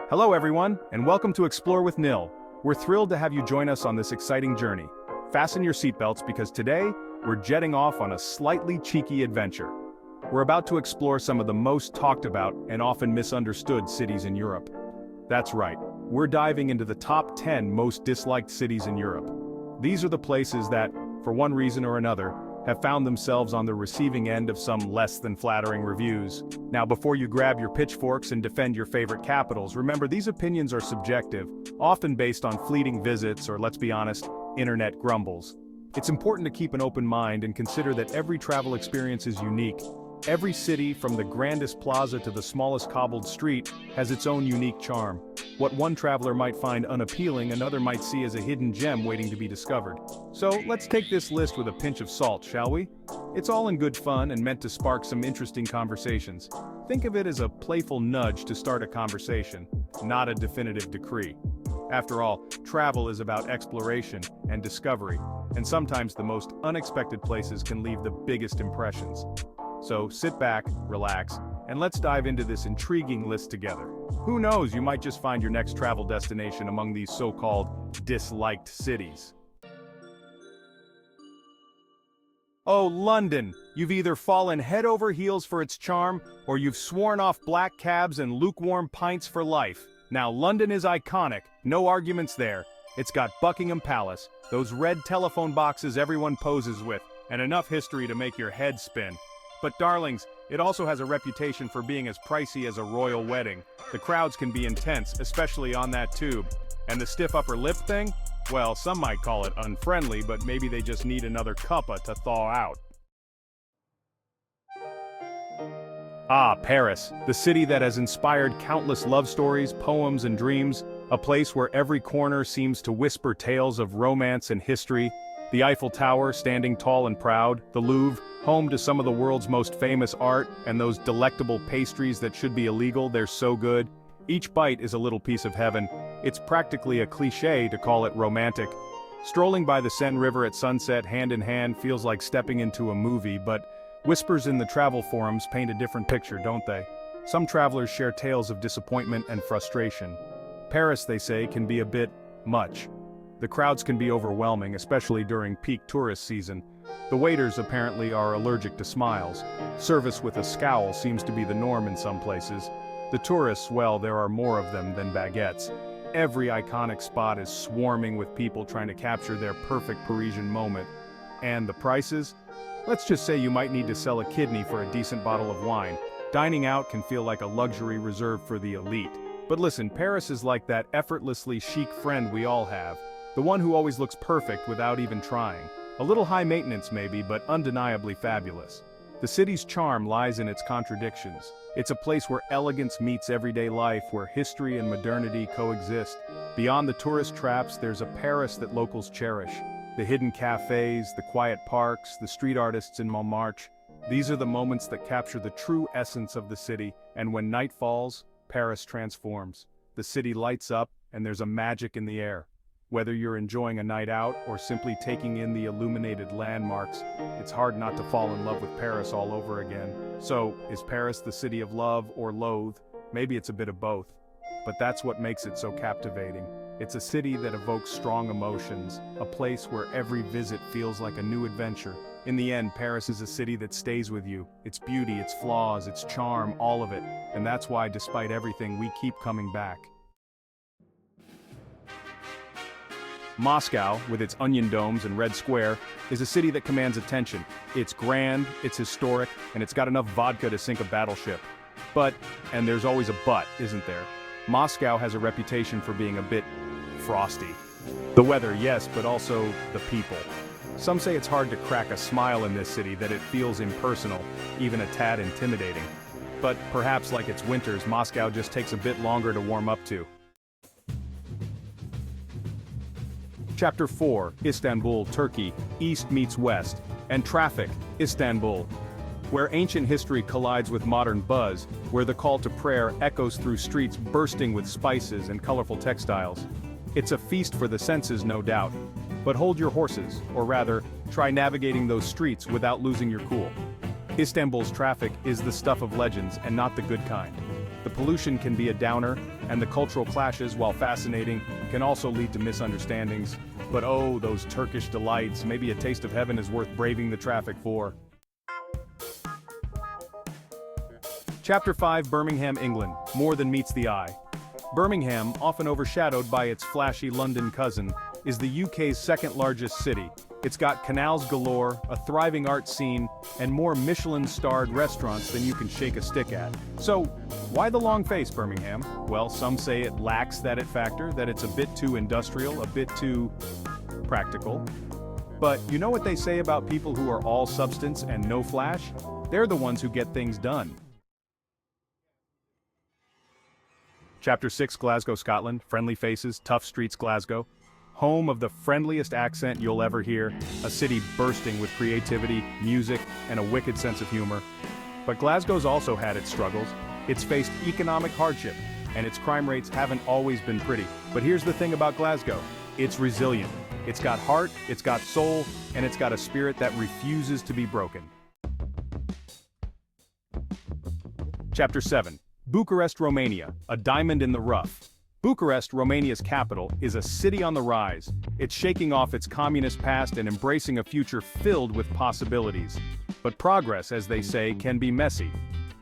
Hello everyone, and welcome to Explore with Nill. We're thrilled to have you join us on this exciting journey. Fasten your seatbelts because today, we're jetting off on a slightly cheeky adventure. We're about to explore some of the most talked about and often misunderstood cities in Europe. That's right, we're diving into the top 10 most disliked cities in Europe. These are the places that, for one reason or another, have found themselves on the receiving end of some less than flattering reviews. Now, before you grab your pitchforks and defend your favorite capitals, remember these opinions are subjective, often based on fleeting visits or, let's be honest, internet grumbles. It's important to keep an open mind and consider that every travel experience is unique. Every city, from the grandest plaza to the smallest cobbled street, has its own unique charm. What one traveler might find unappealing, another might see as a hidden gem waiting to be discovered. So let's take this list with a pinch of salt, shall we? It's all in good fun and meant to spark some interesting conversations. Think of it as a playful nudge to start a conversation, not a definitive decree. After all, travel is about exploration and discovery, and sometimes the most unexpected places can leave the biggest impressions. So sit back, relax, and let's dive into this intriguing list together. Who knows, you might just find your next travel destination among these so-called disliked cities. Oh, London! You've either fallen head over heels for its charm, or you've sworn off black cabs and lukewarm pints for life. Now, London is iconic, no arguments there. It's got Buckingham Palace, those red telephone boxes everyone poses with, and enough history to make your head spin. But darlings, it also has a reputation for being as pricey as a royal wedding. The crowds can be intense, especially on that tube. And the stiff upper lip thing? Well, some might call it unfriendly, but maybe they just need another cuppa to thaw out. Ah, Paris, the city that has inspired countless love stories, poems, and dreams, a place where every corner seems to whisper tales of romance and history. The Eiffel Tower, standing tall and proud, the Louvre, home to some of the world's most famous art, and those delectable pastries that should be illegal, they're so good. Each bite is a little piece of heaven. It's practically a cliché to call it romantic. Strolling by the Seine River at sunset hand in hand feels like stepping into a movie, but whispers in the travel forums paint a different picture, don't they? Some travelers share tales of disappointment and frustration. Paris, they say, can be a bit much. The crowds can be overwhelming, especially during peak tourist season. The waiters apparently are allergic to smiles. Service with a scowl seems to be the norm in some places. The tourists, well, there are more of them than baguettes. Every iconic spot is swarming with people trying to capture their perfect Parisian moment. And the prices? Let's just say you might need to sell a kidney for a decent bottle of wine. Dining out can feel like a luxury reserved for the elite. But listen, Paris is like that effortlessly chic friend we all have. The one who always looks perfect without even trying. A little high maintenance maybe, but undeniably fabulous. The city's charm lies in its contradictions. It's a place where elegance meets everyday life, where history and modernity coexist. Beyond the tourist traps, there's a Paris that locals cherish. The hidden cafes, the quiet parks, the street artists in Montmartre. These are the moments that capture the true essence of the city, and when night falls, Paris transforms. The city lights up, and there's a magic in the air. Whether you're enjoying a night out or simply taking in the illuminated landmarks, it's hard not to fall in love with Paris all over again. So, is Paris the city of love or loathe? Maybe it's a bit of both. But that's what makes it so captivating. It's a city that evokes strong emotions, a place where every visit feels like a new adventure. In the end, Paris is a city that stays with you. Its beauty, its flaws, its charm, all of it. And that's why, despite everything, we keep coming back. Moscow, with its onion domes and red square, is a city that commands attention. It's grand, it's historic, and it's got enough vodka to sink a battleship. But, and there's always a but, isn't there? Moscow has a reputation for being a bit frosty. The weather, yes, but also the people. Some say it's hard to crack a smile in this city, that it feels impersonal, even a tad intimidating. But perhaps like its winters, Moscow just takes a bit longer to warm up to. Chapter 4, Istanbul, Turkey, East meets West, and Traffic, Istanbul. Where ancient history collides with modern buzz, where the call to prayer echoes through streets bursting with spices and colorful textiles. It's a feast for the senses, no doubt. But hold your horses, or rather, try navigating those streets without losing your cool. Istanbul's traffic is the stuff of legends and not the good kind. The pollution can be a downer, and the cultural clashes, while fascinating, can also lead to misunderstandings. But oh, those Turkish delights, maybe a taste of heaven is worth braving the traffic for. Chapter 5, Birmingham, England, more than meets the eye. Birmingham, often overshadowed by its flashy London cousin, is the UK's second largest city. It's got canals galore, a thriving art scene, and more Michelin-starred restaurants than you can shake a stick at. So, why the long face, Birmingham? Well, some say it lacks that it factor, that it's a bit too industrial, a bit too practical. But you know what they say about people who are all substance and no flash? They're the ones who get things done. Chapter 6, Glasgow, Scotland, friendly faces, tough streets, Glasgow. Home of the friendliest accent you'll ever hear, a city bursting with creativity, music, and a wicked sense of humor. But Glasgow's also had its struggles. It's faced economic hardship, and its crime rates haven't always been pretty. But here's the thing about Glasgow. It's resilient. It's got heart, it's got soul, and it's got a spirit that refuses to be broken. Chapter 7. Bucharest, Romania, a diamond in the rough. Bucharest, Romania's capital, is a city on the rise. It's shaking off its communist past and embracing a future filled with possibilities. But progress, as they say, can be messy.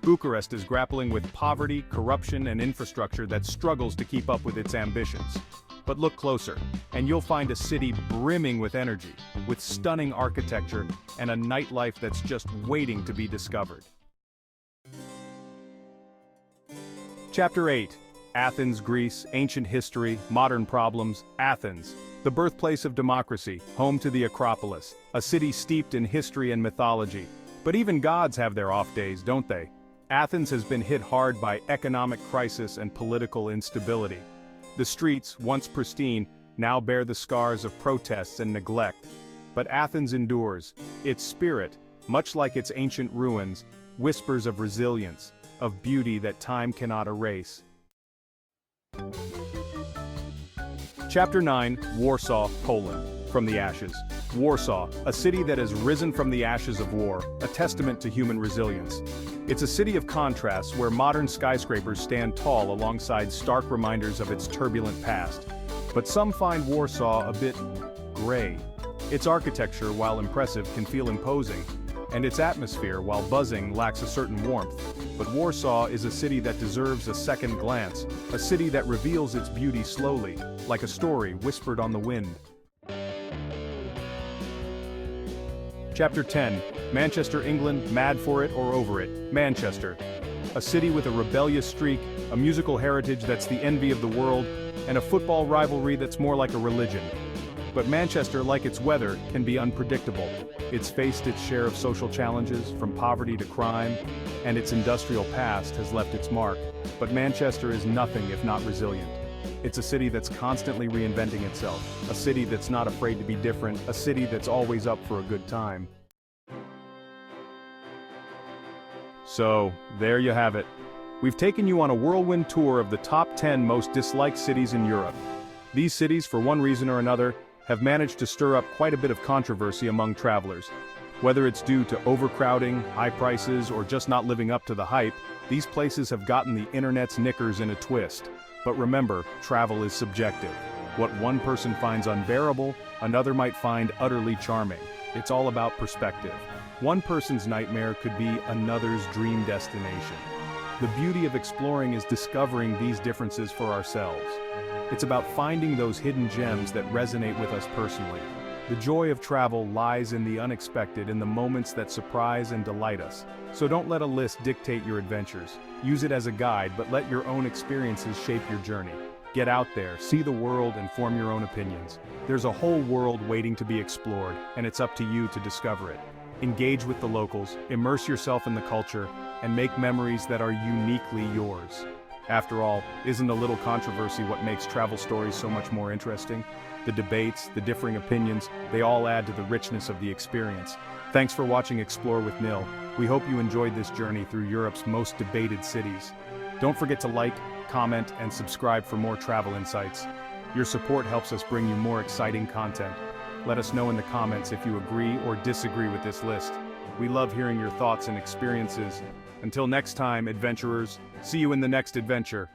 Bucharest is grappling with poverty, corruption, and infrastructure that struggles to keep up with its ambitions. But look closer, and you'll find a city brimming with energy, with stunning architecture, and a nightlife that's just waiting to be discovered. Chapter 8. Athens, Greece, ancient history, modern problems. Athens, the birthplace of democracy, home to the Acropolis, a city steeped in history and mythology. But even gods have their off days, don't they? Athens has been hit hard by economic crisis and political instability. The streets, once pristine, now bear the scars of protests and neglect. But Athens endures. Its spirit, much like its ancient ruins, whispers of resilience, of beauty that time cannot erase. Chapter 9, Warsaw, Poland, from the ashes. Warsaw, a city that has risen from the ashes of war, a testament to human resilience. It's a city of contrasts where modern skyscrapers stand tall alongside stark reminders of its turbulent past. But some find Warsaw a bit gray. Its architecture, while impressive, can feel imposing, and its atmosphere, while buzzing, lacks a certain warmth. But Warsaw is a city that deserves a second glance, a city that reveals its beauty slowly, like a story whispered on the wind. Chapter 10, Manchester, England, mad for it or over it. Manchester, a city with a rebellious streak, a musical heritage that's the envy of the world, and a football rivalry that's more like a religion. But Manchester, like its weather, can be unpredictable. It's faced its share of social challenges, from poverty to crime, and its industrial past has left its mark. But Manchester is nothing if not resilient. It's a city that's constantly reinventing itself, a city that's not afraid to be different, a city that's always up for a good time. So, there you have it. We've taken you on a whirlwind tour of the top 10 most disliked cities in Europe. These cities, for one reason or another, have managed to stir up quite a bit of controversy among travelers. Whether it's due to overcrowding, high prices, or just not living up to the hype, these places have gotten the internet's knickers in a twist. But remember, travel is subjective. What one person finds unbearable, another might find utterly charming. It's all about perspective. One person's nightmare could be another's dream destination. The beauty of exploring is discovering these differences for ourselves. It's about finding those hidden gems that resonate with us personally. The joy of travel lies in the unexpected, in the moments that surprise and delight us. So don't let a list dictate your adventures. Use it as a guide, but let your own experiences shape your journey. Get out there, see the world, and form your own opinions. There's a whole world waiting to be explored, and it's up to you to discover it. Engage with the locals, immerse yourself in the culture, and make memories that are uniquely yours. After all, isn't a little controversy what makes travel stories so much more interesting? The debates, the differing opinions, they all add to the richness of the experience. Thanks for watching Explore with Nill. We hope you enjoyed this journey through Europe's most debated cities. Don't forget to like, comment, and subscribe for more travel insights. Your support helps us bring you more exciting content. Let us know in the comments if you agree or disagree with this list. We love hearing your thoughts and experiences. Until next time, adventurers, see you in the next adventure.